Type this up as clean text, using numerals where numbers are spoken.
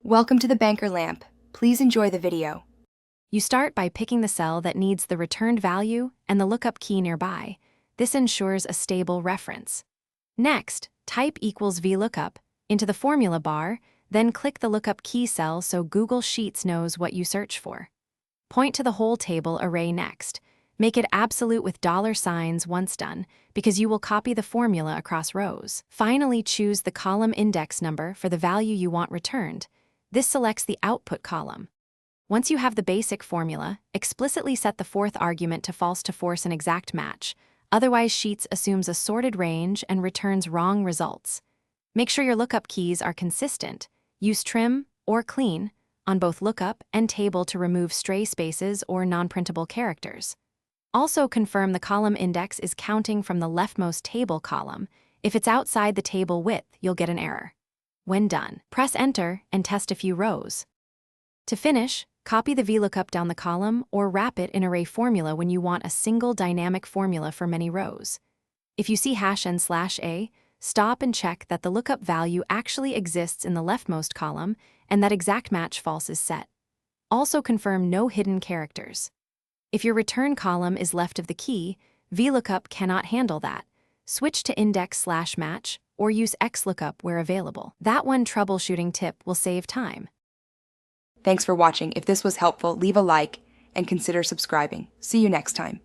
Welcome to the banker lamp. Please enjoy the video. You start by picking the cell that needs the returned value and the lookup key nearby. This ensures a stable reference. Next, type equals VLOOKUP into the formula bar, then click the lookup key cell so Google Sheets knows what you search for. Point to the whole table array next. Make it absolute with $signs once done, because you will copy the formula across rows. Finally, choose the column index number for the value you want returned. This selects the output column. Once you have the basic formula, explicitly set the fourth argument to false to force an exact match. Otherwise, Sheets assumes a sorted range and returns wrong results. Make sure your lookup keys are consistent. Use trim or clean on both lookup and table to remove stray spaces or non-printable characters. Also confirm the column index is counting from the leftmost table column. If it's outside the table width, you'll get an error. When done, press Enter and test a few rows. To finish, copy the VLOOKUP down the column or wrap it in array formula when you want a single dynamic formula for many rows. If you see #n/a, stop and check that the lookup value actually exists in the leftmost column and that exact match false is set. Also confirm no hidden characters. If your return column is left of the key, VLOOKUP cannot handle that. Switch to index/match or use XLOOKUP where available. That one troubleshooting tip will save time. Thanks for watching. If this was helpful, leave a like and consider subscribing. See you next time.